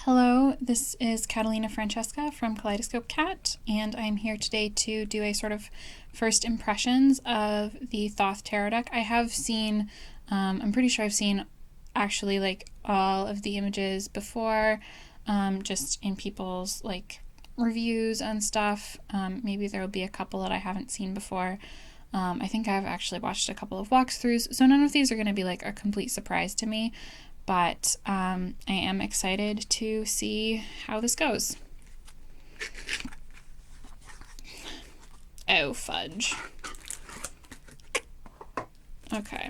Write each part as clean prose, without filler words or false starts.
Hello, this is Catalina Francesca from Kaleidoscope Cat, and I'm here today to do a sort of first impressions of the Thoth Tarot deck. I have seen, I'm pretty sure I've seen actually like all of the images before, just in people's like reviews and stuff. Maybe there will be a couple that I haven't seen before. I think I've actually watched a couple of walkthroughs, so none of these are going to be like a complete surprise to me. But I am excited to see how this goes. Oh, fudge. Okay.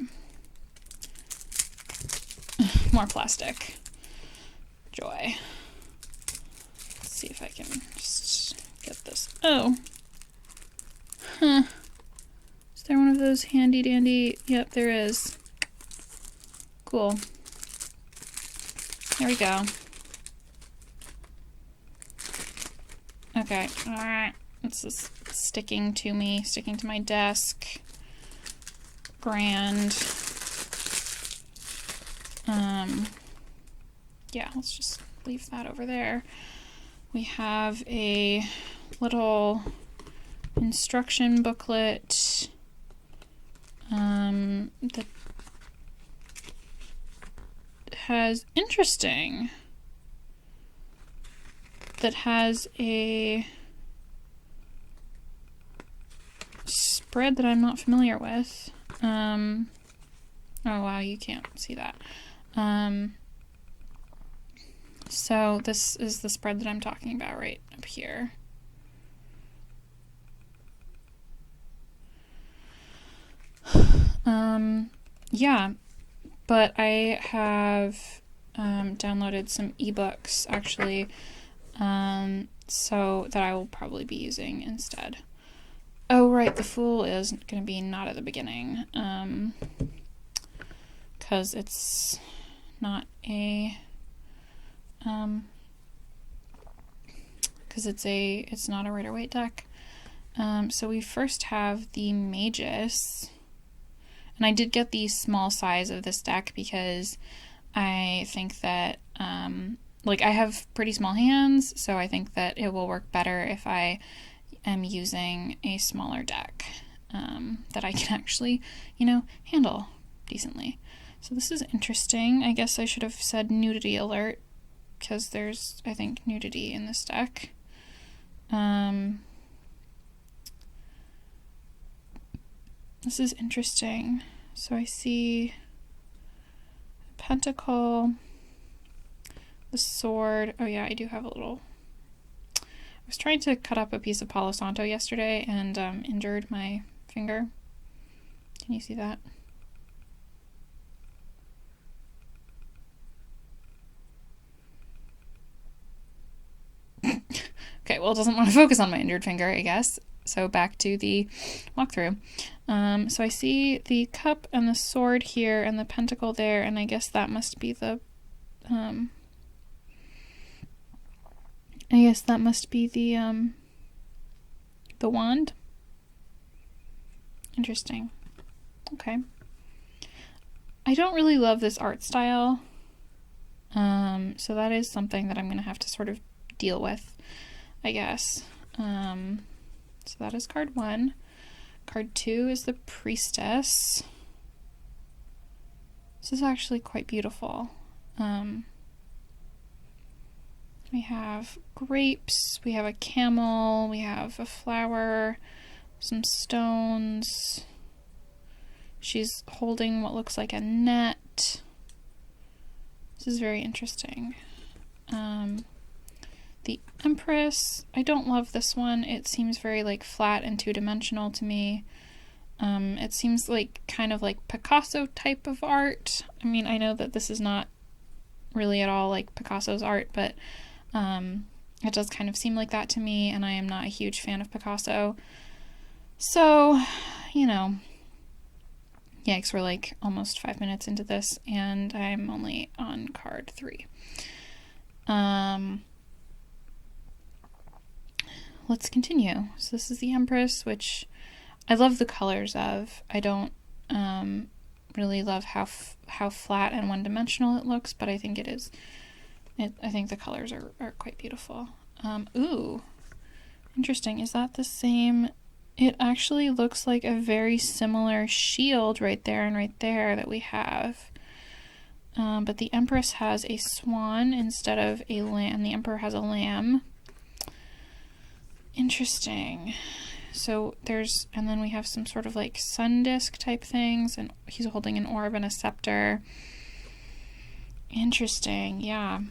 More plastic. Joy. Let's see if I can just get this. Oh. Huh. Is there one of those handy dandy? Yep, there is. Cool. There we go. Okay, alright. This is sticking to me, sticking to my desk. Grand. Yeah, let's just leave that over there. We have a little instruction booklet that has a spread that I'm not familiar with. Oh wow, you can't see that. So this is the spread that I'm talking about right up here. Yeah, but I have downloaded some ebooks actually, so that I will probably be using instead. Oh right, the Fool is going to be not at the beginning, because it's not a, it's not a Rider-Waite deck. So we first have the Magus. And I did get the small size of this deck because I think that, like, I have pretty small hands, so I think that it will work better if I am using a smaller deck that I can actually, handle decently. So this is interesting. I guess I should have said nudity alert because there's, I think, nudity in this deck. This is interesting. So I see a pentacle, the sword. Oh yeah, I do have a little. I was trying to cut up a piece of Palo Santo yesterday and injured my finger. Can you see that? Okay, well, it doesn't want to focus on my injured finger, I guess. So back to the walkthrough. So I see the cup and the sword here and the pentacle there, and I guess that must be the the wand. Interesting. Okay. I don't really love this art style. So that is something that I'm going to have to sort of deal with, I guess. So that is card 1. Card 2 is the Priestess. This is actually quite beautiful. We have grapes, we have a camel, we have a flower, some stones. She's holding what looks like a net. This is very interesting. The Empress, I don't love this one. It seems very like flat and two-dimensional to me. It seems like kind of like Picasso type of art. I mean, I know that this is not really at all like Picasso's art, but it does kind of seem like that to me, and I am not a huge fan of Picasso. So, yikes, we're like almost 5 minutes into this, and I'm only on card 3. Let's continue. So this is the Empress, which I love the colors of. I don't really love how flat and one-dimensional it looks, but I think it is I think the colors are quite beautiful. Ooh, interesting. Is that the same? It actually looks like a very similar shield right there and right there that we have. But the Empress has a swan instead of a lamb. The Emperor has a lamb. Interesting. So and then we have some sort of like sun disk type things, and he's holding an orb and a scepter. Interesting, yeah.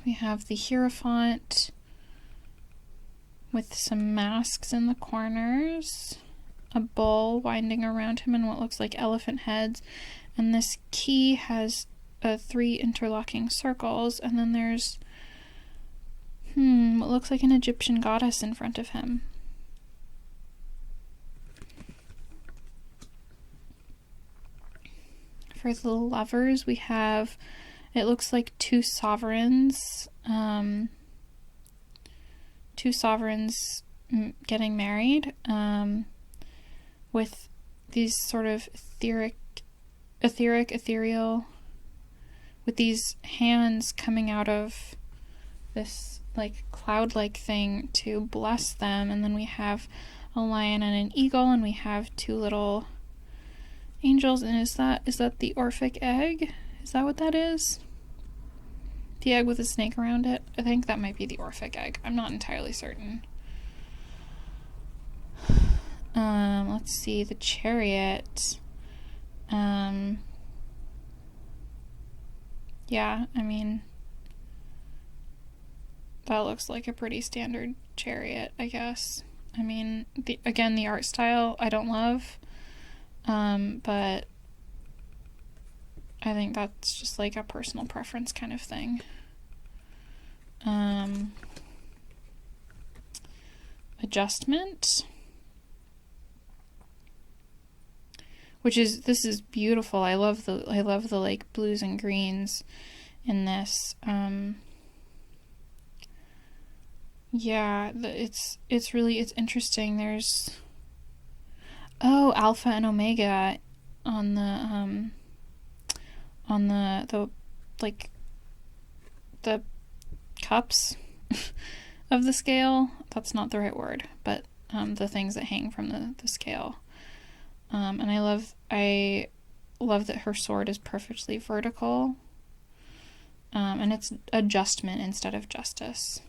We have the Hierophant with some masks in the corners, a bull winding around him in what looks like elephant heads, and this key has 3 interlocking circles, and then there's what looks like an Egyptian goddess in front of him. For the lovers, we have, it looks like 2 sovereigns, getting married, with these sort of ethereal, with these hands coming out of this like cloud-like thing to bless them. And then we have a lion and an eagle, and we have 2 little angels. And is that the Orphic egg? Is that what that is? The egg with a snake around it? I think that might be the Orphic egg. I'm not entirely certain. Let's see, the Chariot. Yeah, I mean, that looks like a pretty standard chariot, I guess. I mean, the art style I don't love, but I think that's just like a personal preference kind of thing. Adjustment, this is beautiful. I love the like blues and greens in this. Yeah, it's interesting. There's Alpha and Omega on the like the cups of the scale. That's not the right word, but the things that hang from the scale. And I love that her sword is perfectly vertical. And it's adjustment instead of justice.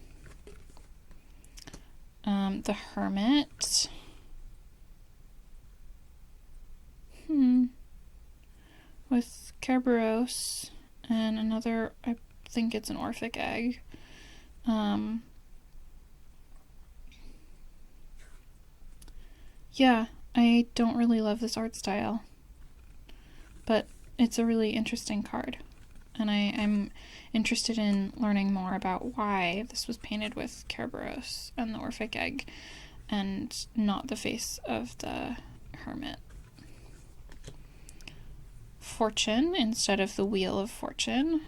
The Hermit. With Kerberos and another, I think it's an Orphic egg. Yeah, I don't really love this art style, but it's a really interesting card, and I'm interested in learning more about why this was painted with Kerberos and the Orphic egg and not the face of the Hermit. Fortune instead of the Wheel of Fortune.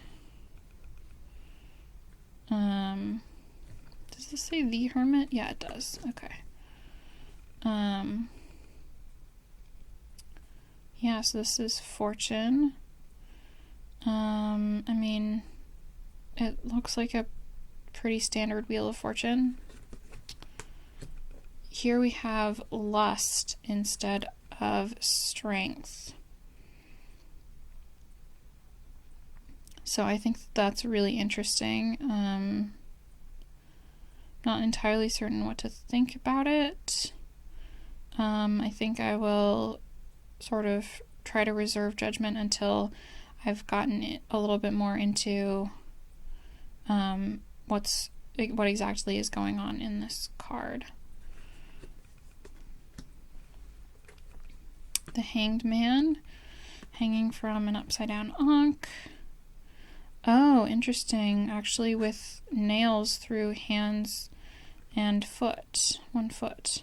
Does this say the Hermit? Yeah, it does. Okay. Yeah, so this is Fortune. I mean, it looks like a pretty standard Wheel of Fortune. Here we have Lust instead of Strength. So I think that's really interesting. Not entirely certain what to think about it. I think I will sort of try to reserve judgment until I've gotten a little bit more into what exactly is going on in this card. The Hanged Man, hanging from an upside down ankh. Oh, interesting. Actually, with nails through hands and foot, 1 foot.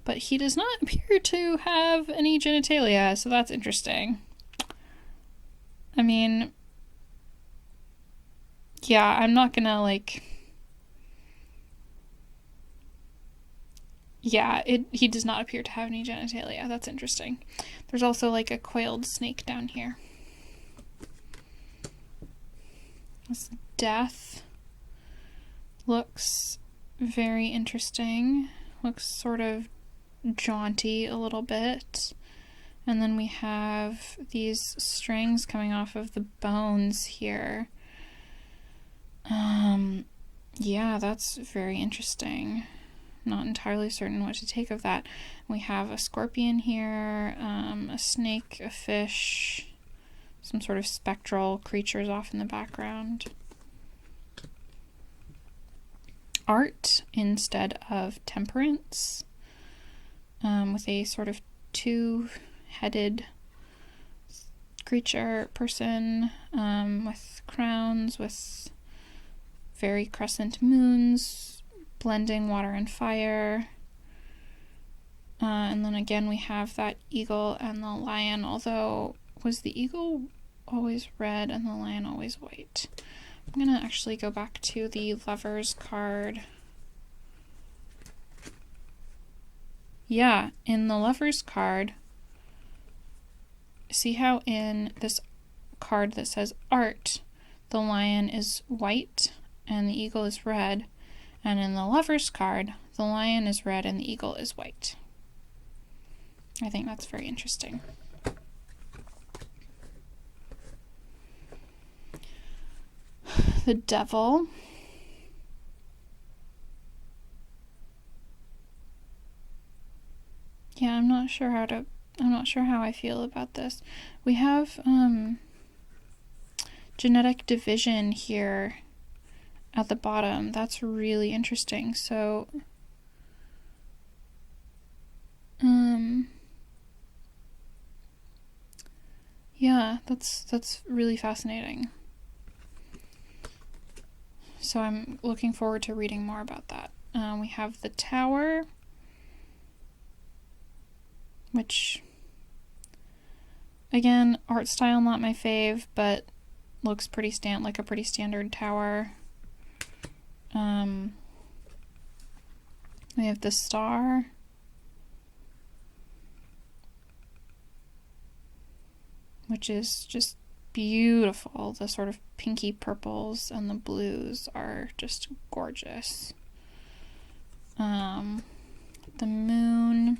But he does not appear to have any genitalia, so that's interesting. I mean, yeah, I'm not gonna, like, Yeah, he does not appear to have any genitalia. That's interesting. There's also like a coiled snake down here. This death looks very interesting. Looks sort of jaunty a little bit. And then we have these strings coming off of the bones here. Yeah, that's very interesting. Not entirely certain what to take of that. We have a scorpion here, a snake, a fish, some sort of spectral creatures off in the background. Art instead of temperance, with a sort of two-headed creature person, with crowns, with very crescent moons, blending water and fire. And then again we have that eagle and the lion, although was the eagle always red and the lion always white? I'm gonna actually go back to the Lovers card. Yeah, in the Lovers card, see how in this card that says art, the lion is white and the eagle is red, and in the Lovers card, the lion is red and the eagle is white. I think that's very interesting. The Devil. Yeah, I'm not sure how I feel about this. We have genetic division here at the bottom. That's really interesting. So yeah, that's really fascinating. So I'm looking forward to reading more about that. We have the Tower, which, again, art style not my fave, but looks pretty like a pretty standard tower. We have the Star, which is just beautiful. The sort of pinky purples and the blues are just gorgeous. The Moon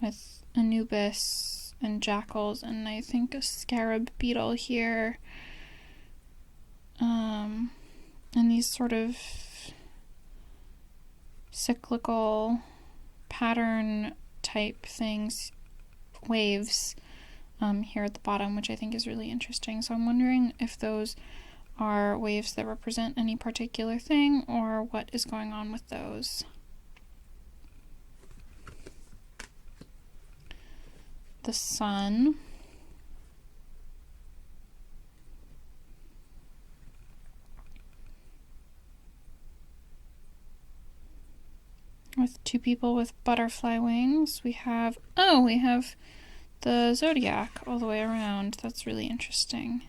with Anubis and jackals and I think a scarab beetle here. And these sort of cyclical pattern type things, waves, here at the bottom, which I think is really interesting. So I'm wondering if those are waves that represent any particular thing or what is going on with those. The Sun. With two people with butterfly wings. We have the zodiac all the way around. That's really interesting.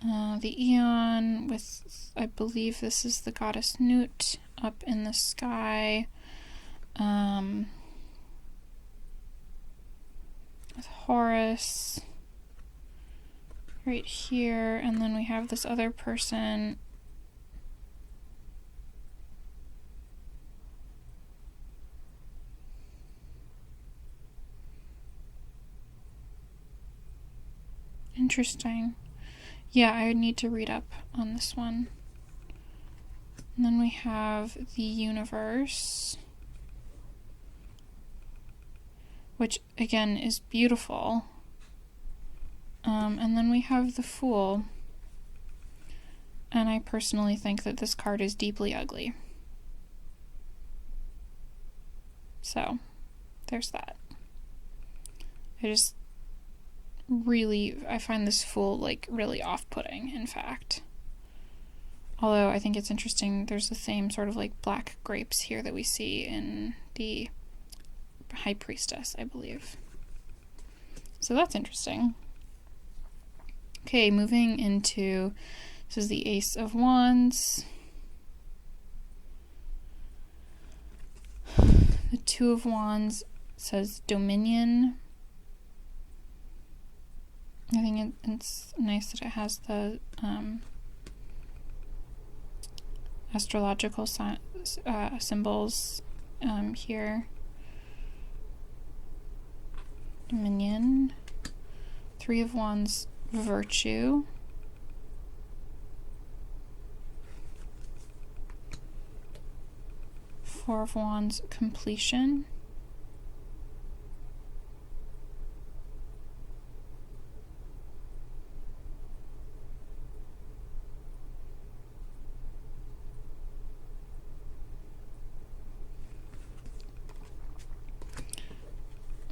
The Eon with, I believe this is the goddess Nut up in the sky. With Horus right here, and then we have this other person interesting. Yeah, I would need to read up on this one. And then we have the Universe, which again is beautiful. And then we have the Fool. And I personally think that this card is deeply ugly. So, there's that. I find this Fool, like, really off-putting, in fact. Although I think it's interesting, there's the same sort of, like, black grapes here that we see in the High Priestess, I believe. So that's interesting. Okay, moving into, this is the Ace of Wands, the Two of Wands says Dominion. I think it's nice that it has the astrological symbols here. Dominion. Three of Wands, Virtue. Four of Wands, Completion.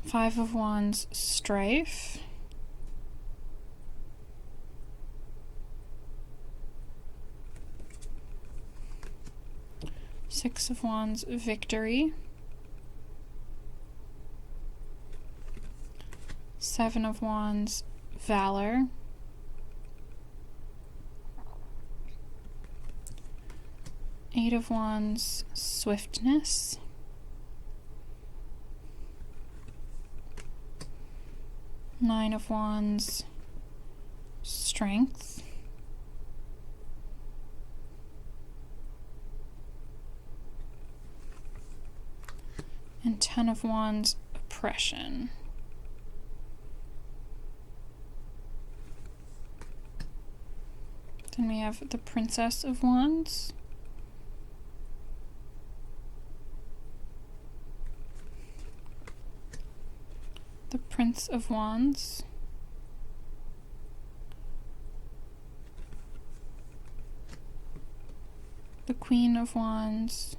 Five of Wands, Strife. Six of Wands, Victory. Seven of Wands, Valor. Eight of Wands, Swiftness. Nine of Wands, Strength. And Ten of Wands, Oppression. Then we have the Princess of Wands. The Prince of Wands. The Queen of Wands.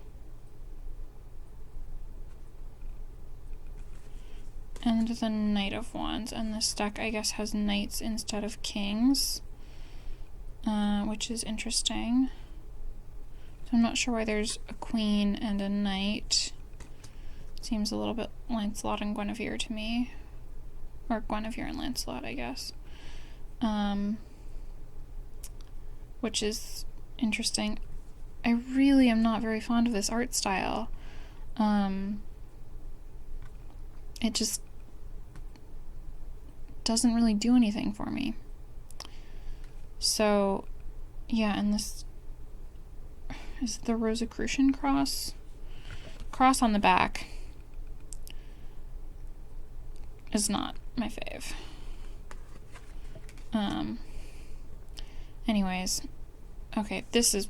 And the Knight of Wands. And this deck, I guess, has knights instead of kings, which is interesting. So I'm not sure why there's a queen and a knight. Seems a little bit Lancelot and Guinevere to me. Or Guinevere and Lancelot, I guess. Which is interesting. I really am not very fond of this art style. It just doesn't really do anything for me. So, yeah, and this is the Rosicrucian cross. Cross on the back is not my fave. Anyways, okay, this is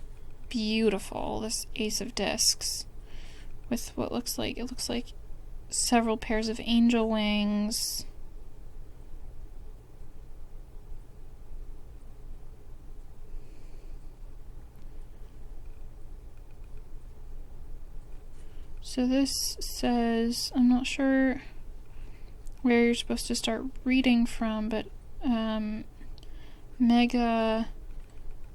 beautiful. This Ace of Discs with what looks like, it looks like several pairs of angel wings. So this says, I'm not sure where you're supposed to start reading from, but Mega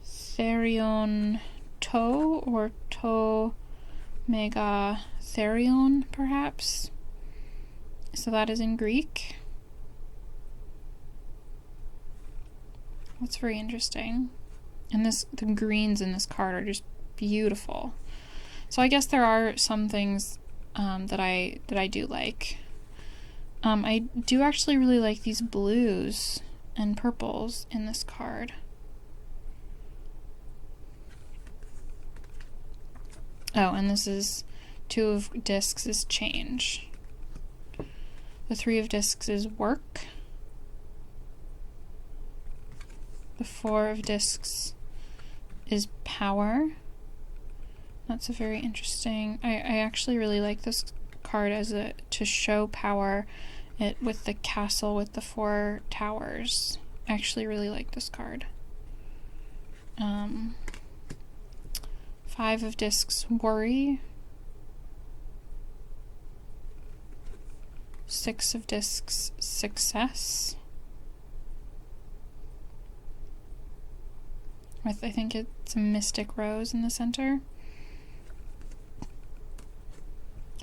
Therion To, or To Mega Therion, perhaps. So that is in Greek. That's very interesting. And the greens in this card are just beautiful. So I guess there are some things that I do like. I do actually really like these blues and purples in this card. Oh, and this is Two of Discs is change. The Three of Discs is work. The Four of Discs is power. That's a very interesting. I actually really like this card as to show power. With the castle with the four towers. I actually really like this card. Five of Discs, worry. Six of Discs, success. With, I think it's a mystic rose in the center.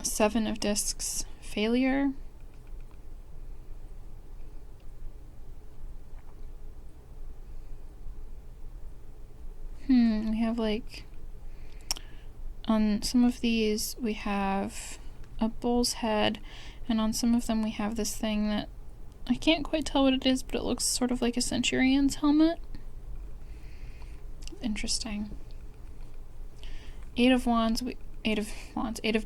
Seven of Discs, failure. have like, on some of these we have a bull's head, and on some of them we have this thing that I can't quite tell what it is, but it looks sort of like a centurion's helmet. Interesting. Eight of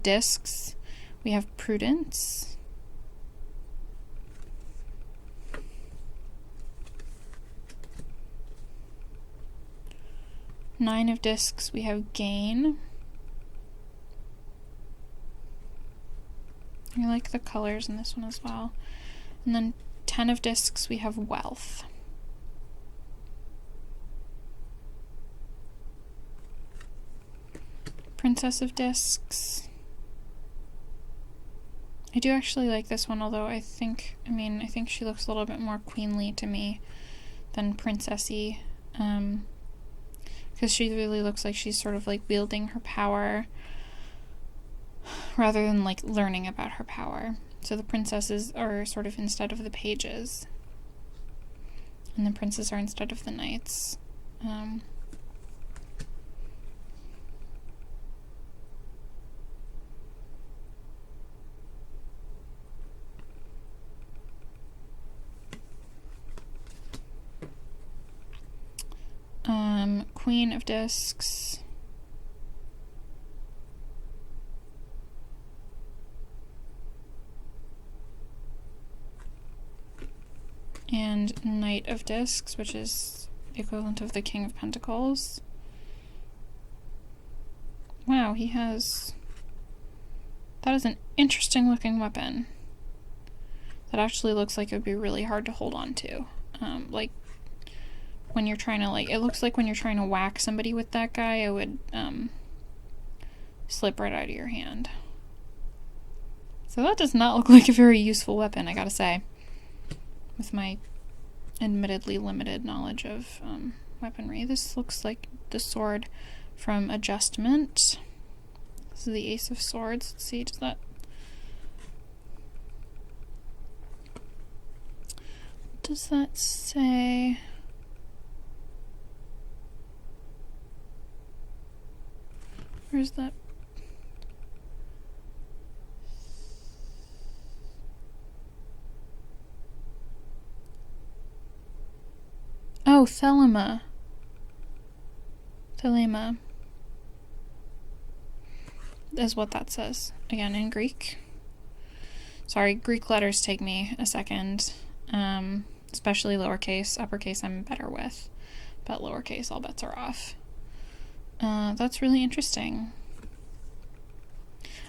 discs. We have prudence. Nine of discs, we have gain. I like the colors in this one as well. And then 10 of discs, we have wealth. Princess of discs. I do actually like this one, although I think she looks a little bit more queenly to me than princessy. Because she really looks like she's sort of like wielding her power rather than like learning about her power. So the princesses are sort of instead of the pages, and the princes are instead of the knights. Queen of discs. And Knight of discs, which is the equivalent of the King of Pentacles. Wow, that is an interesting looking weapon. That actually looks like it would be really hard to hold on to. Like, when you're trying to, it looks like when you're trying to whack somebody with that guy, it would slip right out of your hand. So that does not look like a very useful weapon, I gotta say. With my admittedly limited knowledge of weaponry. This looks like the sword from Adjustment. This is the Ace of Swords. Let's see, what does that say? Where's that? Oh, Thelema. Thelema is what that says. Again, in Greek. Sorry, Greek letters take me a second. Especially lowercase. Uppercase I'm better with. But lowercase, all bets are off. That's really interesting.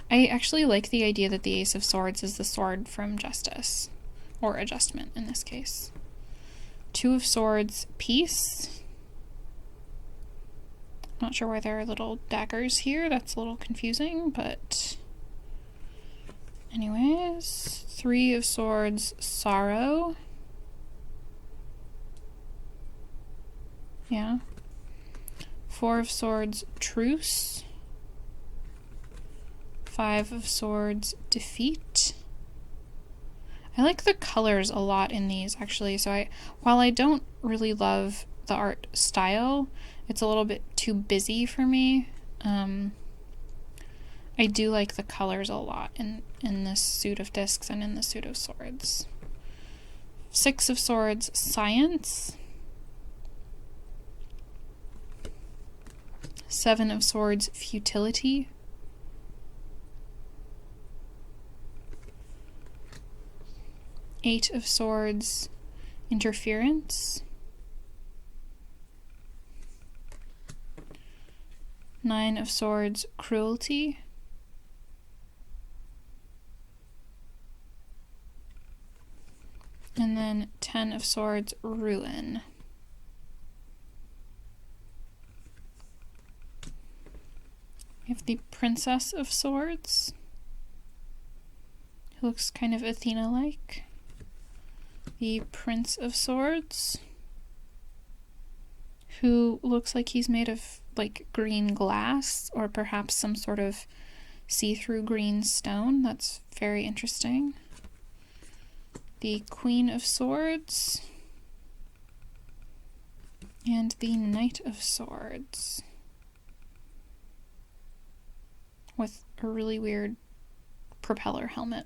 I actually like the idea that the Ace of Swords is the sword from Justice. Or Adjustment, in this case. Two of Swords, Peace. Not sure why there are little daggers here. That's a little confusing, but... anyways. Three of Swords, Sorrow. Yeah. Four of Swords, Truce. Five of Swords, Defeat. I like the colors a lot in these, actually. So while I don't really love the art style, it's a little bit too busy for me. I do like the colors a lot in this suit of discs and in the suit of swords. Six of Swords, Science. Seven of Swords, Futility. Eight of Swords, Interference. Nine of Swords, Cruelty. And then 10 of Swords, Ruin. We have the Princess of Swords, who looks kind of Athena-like. The Prince of Swords, who looks like he's made of like green glass or perhaps some sort of see-through green stone. That's very interesting. The Queen of Swords and the Knight of Swords. with a really weird propeller helmet.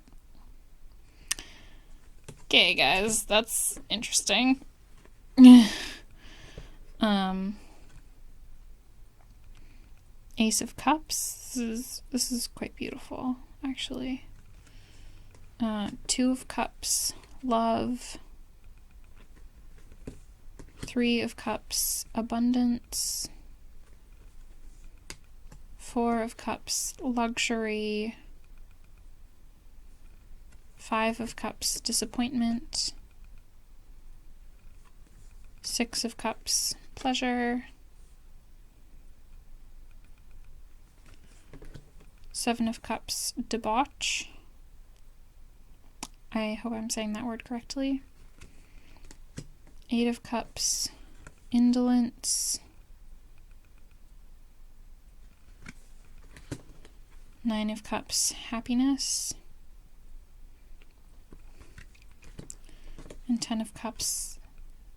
Okay, guys, that's interesting. Ace of Cups. This is quite beautiful, actually. Two of Cups, love. Three of Cups, abundance. Four of Cups, luxury. Five of Cups, disappointment. Six of Cups, pleasure. Seven of Cups, debauch. I hope I'm saying that word correctly. Eight of Cups, indolence. Nine of Cups, happiness. And 10 of Cups,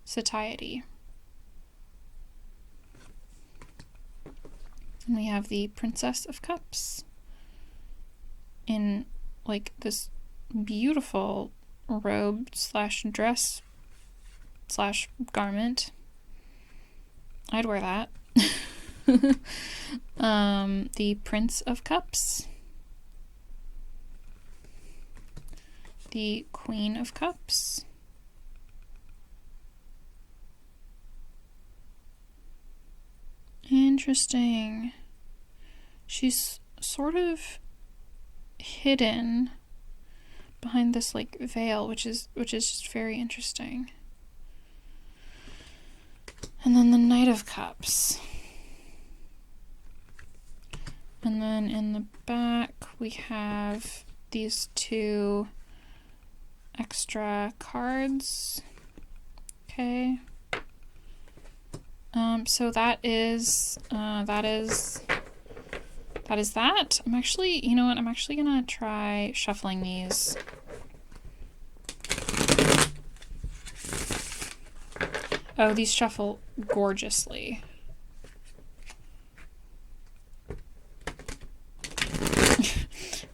satiety. And we have the Princess of Cups in like this beautiful robe slash dress slash garment. I'd wear that. The Prince of Cups. The Queen of Cups. Interesting. She's sort of hidden behind this like veil, which is just very interesting. And then the Knight of Cups. And then in the back we have these two extra cards. Okay. So that is that. I'm actually, you know what, I'm actually gonna try shuffling these. Oh, these shuffle gorgeously.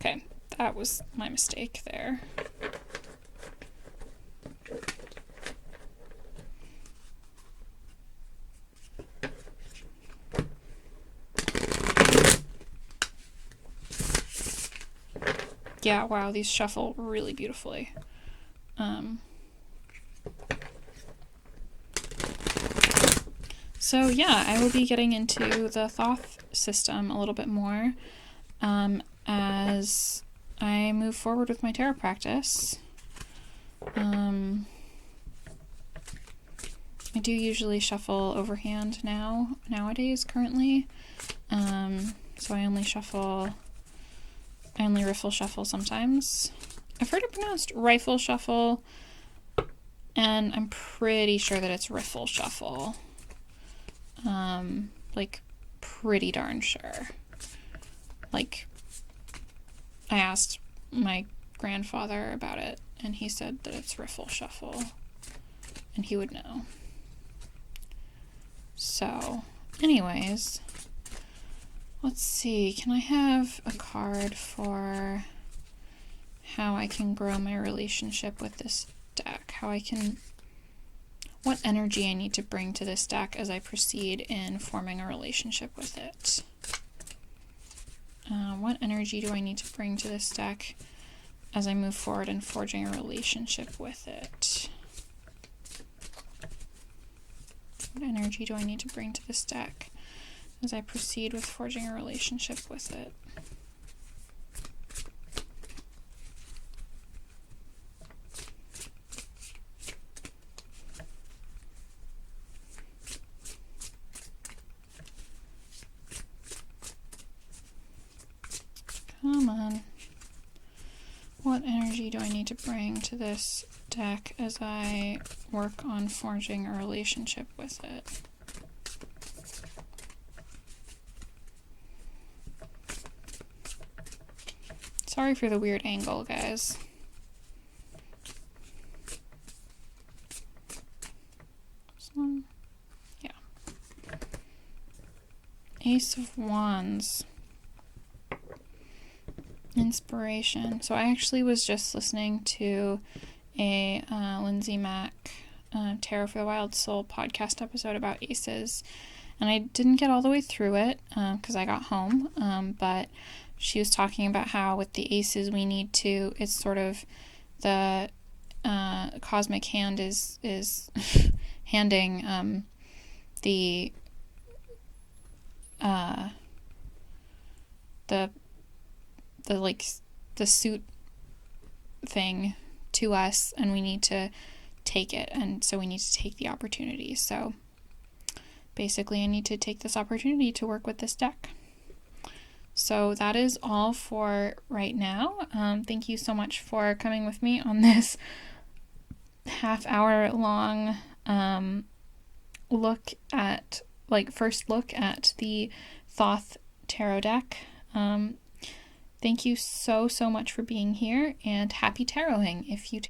Okay, that was my mistake there. Yeah, wow, these shuffle really beautifully. So yeah, I will be getting into the Thoth system a little bit more as I move forward with my tarot practice. I do usually shuffle overhand nowadays currently. So I only riffle shuffle sometimes. I've heard it pronounced rifle shuffle, and I'm pretty sure that it's riffle shuffle. Like, pretty darn sure. Like, I asked my grandfather about it, and he said that it's riffle shuffle, and he would know. So, anyways, let's see, can I have a card for how I can grow my relationship with this deck? What energy I need to bring to this deck as I proceed in forming a relationship with it. What energy do I need to bring to this deck as I move forward in forging a relationship with it? What energy do I need to bring to this deck as I proceed with forging a relationship with it? Come on. What energy do I need to bring to this deck as I work on forging a relationship with it? Sorry for the weird angle, guys. This one? Yeah. Ace of Wands. Inspiration. So I actually was just listening to a Lindsay Mack Tarot for the Wild Soul podcast episode about aces, and I didn't get all the way through it because I got home, but she was talking about how with the aces we need to, it's sort of the cosmic hand is handing the like the suit thing to us, and we need to take it, and so we need to take the opportunity. So basically I need to take this opportunity to work with this deck. So that is all for right now. Thank you so much for coming with me on this half-hour long first look at the Thoth Tarot deck. Thank you so much for being here, and happy taroting if you